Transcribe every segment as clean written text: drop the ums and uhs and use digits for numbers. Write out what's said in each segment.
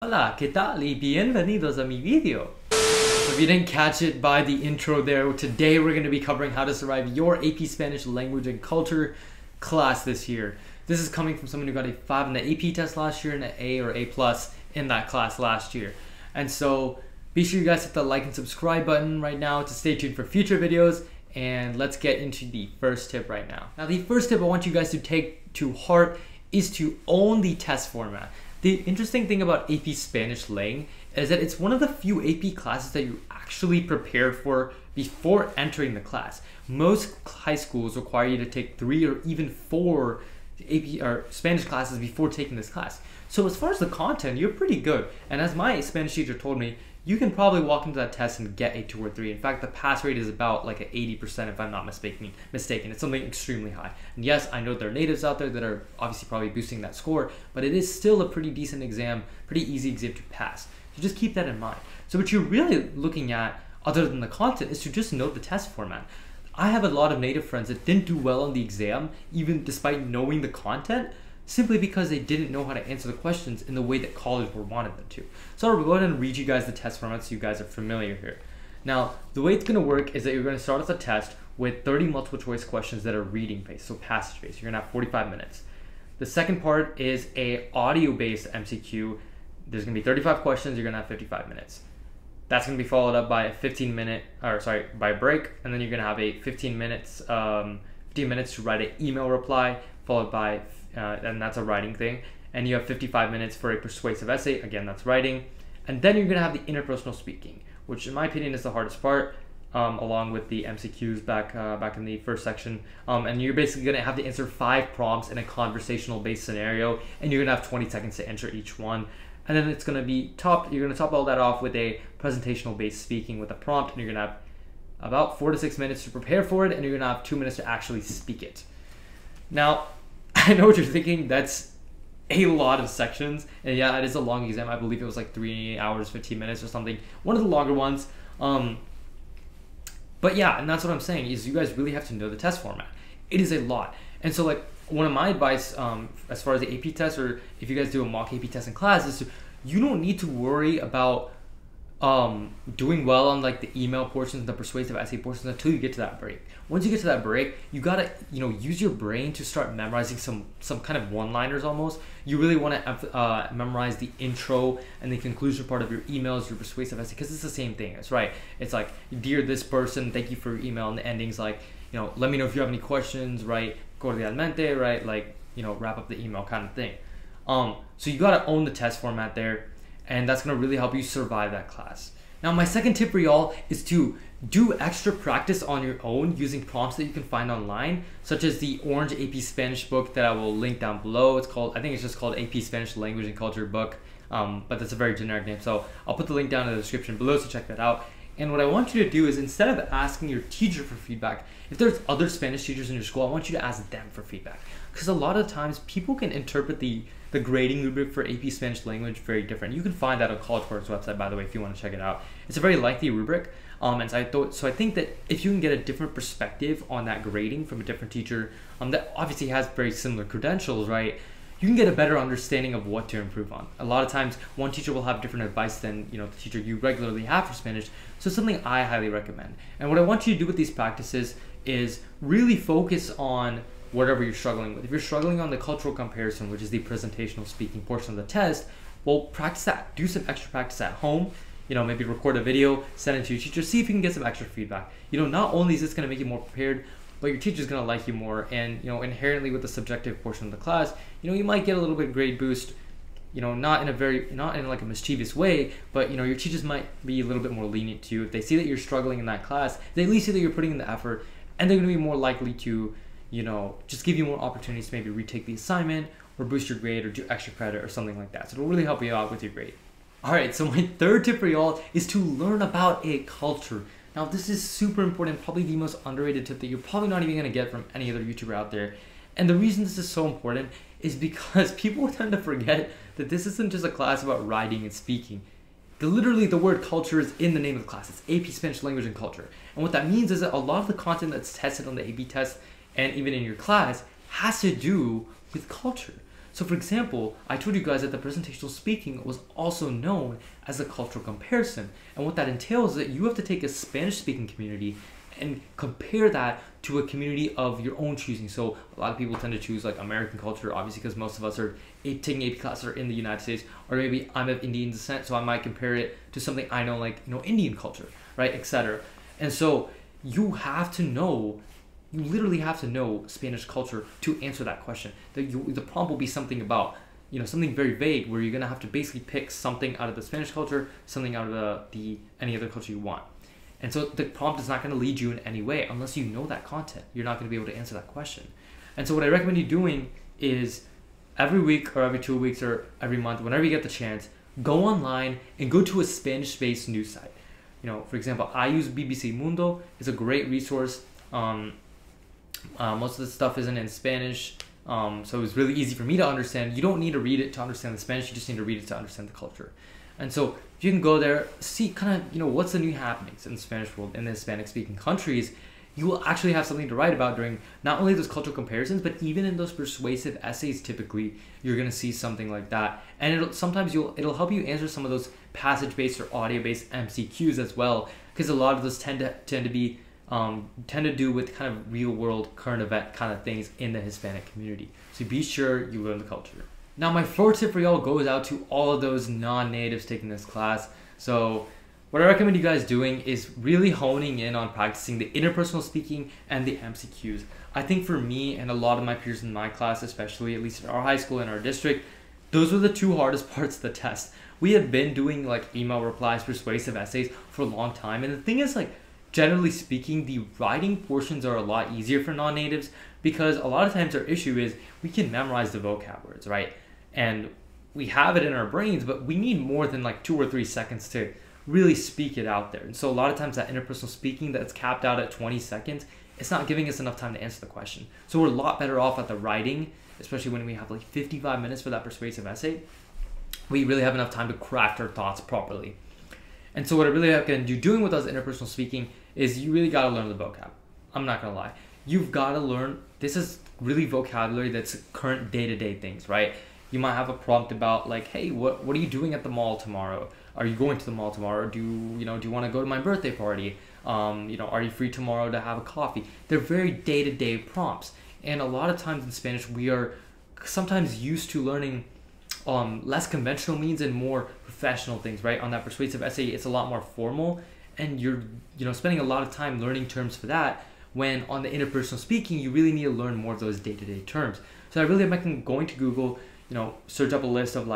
Hola, ¿qué tal? Y bienvenidos a mi video. So if you didn't catch it by the intro there, today we're going to be covering how to survive your AP Spanish language and culture class this year. This is coming from someone who got a 5 in the AP test last year and an A or A plus in that class last year. And so be sure you guys hit the like and subscribe button right now to stay tuned for future videos. And let's get into the first tip right now. Now the first tip I want you guys to take to heart is to own the test format. The interesting thing about AP Spanish Lang is that it's one of the few AP classes that you're actually prepared for before entering the class. Most high schools require you to take 3 or even 4 AP or Spanish classes before taking this class. So as far as the content, you're pretty good. And as my Spanish teacher told me, you can probably walk into that test and get a 2 or 3. In fact, the pass rate is about like an 80% if I'm not mistaken. It's something extremely high. And yes, I know there are natives out there that are obviously probably boosting that score, but it is still a pretty decent exam, pretty easy exam to pass. So just keep that in mind. So what you're really looking at, other than the content, is to just know the test format. I have a lot of native friends that didn't do well on the exam, even despite knowing the content, simply because they didn't know how to answer the questions in the way that college would wanted them to. So I'll go ahead and read you guys the test format so you guys are familiar here. Now, the way it's going to work is that you're going to start off the test with 30 multiple choice questions that are reading based, so passage based. You're going to have 45 minutes. The second part is a audio based MCQ. There's going to be 35 questions. You're going to have 55 minutes. That's going to be followed up by by a break, and then you're going to have a 15 minutes to write an email reply, followed by and that's a writing thing, and you have 55 minutes for a persuasive essay. Again, that's writing. And then you're going to have the interpersonal speaking, which in my opinion is the hardest part, along with the MCQs back in the first section. And you're basically going to have to answer 5 prompts in a conversational based scenario, and you're going to have 20 seconds to answer each one. And then it's going to be you're going to top all that off with a presentational based speaking with a prompt, and you're going to have about 4 to 6 minutes to prepare for it, and you're going to have 2 minutes to actually speak it. Now, I know what you're thinking, that's a lot of sections, and yeah, it is a long exam. I believe it was like 3 hours, 15 minutes or something, one of the longer ones. But yeah, and that's what I'm saying, is you guys really have to know the test format. It is a lot. And so like, one of my advice as far as the AP test, or if you guys do a mock AP test in class, is you don't need to worry about doing well on like the email portions, the persuasive essay portions, until you get to that break. Once you get to that break, you gotta use your brain to start memorizing some kind of one-liners almost. You really want to memorize the intro and the conclusion part of your emails, your persuasive essay, because it's the same thing. It's right. It's like, dear this person, thank you for your email, and the ending's like, let me know if you have any questions, right? Cordialmente, right? Like, wrap up the email kind of thing. So you gotta own the test format there, and that's going to really help you survive that class. Now, my second tip for y'all is to do extra practice on your own using prompts that you can find online, such as the Orange AP Spanish book that I will link down below. I think it's just called AP Spanish Language and Culture book, but that's a very generic name. So I'll put the link down in the description below, so check that out. And what I want you to do is, instead of asking your teacher for feedback, if there's other Spanish teachers in your school, I want you to ask them for feedback. Because a lot of times people can interpret the grading rubric for AP Spanish language very different. You can find that on College Board's website, by the way, if you want to check it out. It's a very lengthy rubric. And so I think that if you can get a different perspective on that grading from a different teacher that obviously has very similar credentials, right? You can get a better understanding of what to improve on. A lot of times, one teacher will have different advice than the teacher you regularly have for Spanish. So it's something I highly recommend. And what I want you to do with these practices is really focus on whatever you're struggling with. If you're struggling on the cultural comparison, which is the presentational speaking portion of the test, well, practice that. Do some extra practice at home. Maybe record a video, send it to your teacher, see if you can get some extra feedback. Not only is this going to make you more prepared, but your teacher's going to like you more. And inherently with the subjective portion of the class, you might get a little bit grade boost, not in like a mischievous way, but your teachers might be a little bit more lenient to you. If they see that you're struggling in that class, they at least see that you're putting in the effort, and they're going to be more likely to just give you more opportunities to maybe retake the assignment or boost your grade or do extra credit or something like that. So it'll really help you out with your grade. All right, so my third tip for y'all is to learn about a culture. Now, this is super important, probably the most underrated tip that you're probably not even gonna get from any other YouTuber out there. And the reason this is so important is because people tend to forget that this isn't just a class about writing and speaking. Literally, the word culture is in the name of the class. It's AP Spanish Language and Culture. And what that means is that a lot of the content that's tested on the AP test and even in your class has to do with culture. So for example, I told you guys that the presentational speaking was also known as a cultural comparison. And what that entails is that you have to take a Spanish-speaking community and compare that to a community of your own choosing. So a lot of people tend to choose like American culture, obviously, because most of us are taking AP classes are in the United States, or maybe I'm of Indian descent, so I might compare it to something I know, like, you know, Indian culture, right, etc. And so you have to know, you literally have to know Spanish culture to answer that question. The prompt will be something about, you know, something very vague, where you're gonna have to basically pick something out of the Spanish culture, something out of the any other culture you want. And so the prompt is not going to lead you in any way unless you know that content. You're not going to be able to answer that question. And so what I recommend you doing is every week or every 2 weeks or every month, whenever you get the chance, go online and go to a Spanish-based news site. You know, for example, I use BBC Mundo. It's a great resource. Most of the stuff isn't in Spanish, so it's really easy for me to understand. You don't need to read it to understand the Spanish. You just need to read it to understand the culture. And so if you can go there, see kind of, you know, what's the new happenings in the Spanish world, in the Hispanic-speaking countries, you will actually have something to write about during not only those cultural comparisons, but even in those persuasive essays. Typically, you're going to see something like that. And it'll help you answer some of those passage-based or audio-based MCQs as well, because a lot of those tend to do with kind of real-world current event kind of things in the Hispanic community. So be sure you learn the culture. Now, my fourth tip for y'all goes out to all of those non-natives taking this class. So what I recommend you guys doing is really honing in on practicing the interpersonal speaking and the MCQs. I think for me and a lot of my peers in my class, especially at least in our high school and our district, those were the two hardest parts of the test. We have been doing like email replies, persuasive essays for a long time. And the thing is, like, generally speaking, the writing portions are a lot easier for non-natives, because a lot of times our issue is we can memorize the vocab words, right? And we have it in our brains, but we need more than like 2 or 3 seconds to really speak it out there. And so a lot of times that interpersonal speaking that's capped out at 20 seconds, it's not giving us enough time to answer the question. So we're a lot better off at the writing, especially when we have like 55 minutes for that persuasive essay. We really have enough time to craft our thoughts properly. And so what I really recommend you doing with those interpersonal speaking is you really got to learn the vocab. I'm not going to lie. You've got to learn, this is really vocabulary that's current day-to-day things, right? You might have a prompt about like, hey, what are you doing at the mall tomorrow? Are you going to the mall tomorrow? Do you want to go to my birthday party? Are you free tomorrow to have a coffee? They're very day-to-day prompts. And a lot of times in Spanish, we are sometimes used to learning less conventional means and more professional things, right? On that persuasive essay, it's a lot more formal, and you're spending a lot of time learning terms for that, when on the interpersonal speaking, you really need to learn more of those day-to-day terms. So I really recommend going to Google, search up a list of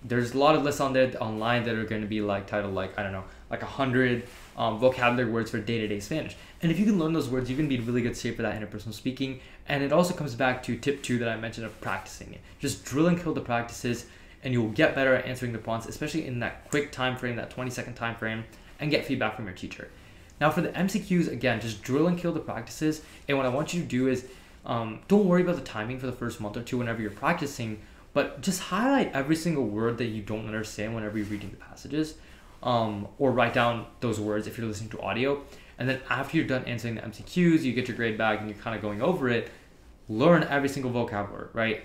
there's a lot of lists on there online that are going to be like titled like 100 vocabulary words for day-to-day Spanish. And if you can learn those words, you can be in really good shape for that interpersonal speaking. And it also comes back to tip 2 that I mentioned of practicing it. Just drill and kill the practices, and you'll get better at answering the prompts, especially in that quick time frame, that 20-second time frame, and get feedback from your teacher. Now for the MCQs, again, just drill and kill the practices. And what I want you to do is don't worry about the timing for the first month or two whenever you're practicing, but just highlight every single word that you don't understand whenever you're reading the passages, or write down those words if you're listening to audio. And then after you're done answering the MCQs, you get your grade back and you're kind of going over it, learn every single vocab word, right?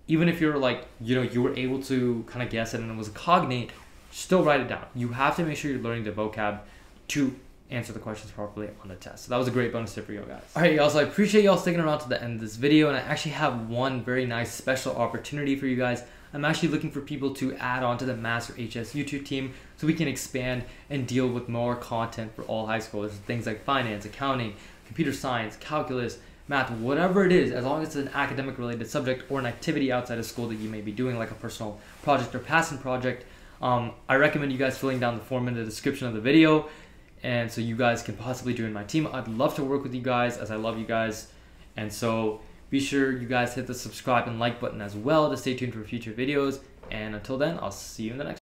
Even if you're you were able to kind of guess it and it was a cognate, still write it down. You have to make sure you're learning the vocab to answer the questions properly on the test. So that was a great bonus tip for you guys. All right, y'all, so I appreciate y'all sticking around to the end of this video, and I actually have one very nice special opportunity for you guys. I'm actually looking for people to add on to the Master HS YouTube team so we can expand and deal with more content for all high schoolers. Things like finance, accounting, computer science, calculus, math, whatever it is, as long as it's an academic related subject or an activity outside of school that you may be doing, like a personal project or passion project. I recommend you guys filling down the form in the description of the video, and so you guys can possibly join my team. I'd love to work with you guys, as I love you guys. And so be sure you guys hit the subscribe and like button as well to stay tuned for future videos. And until then, I'll see you in the next one.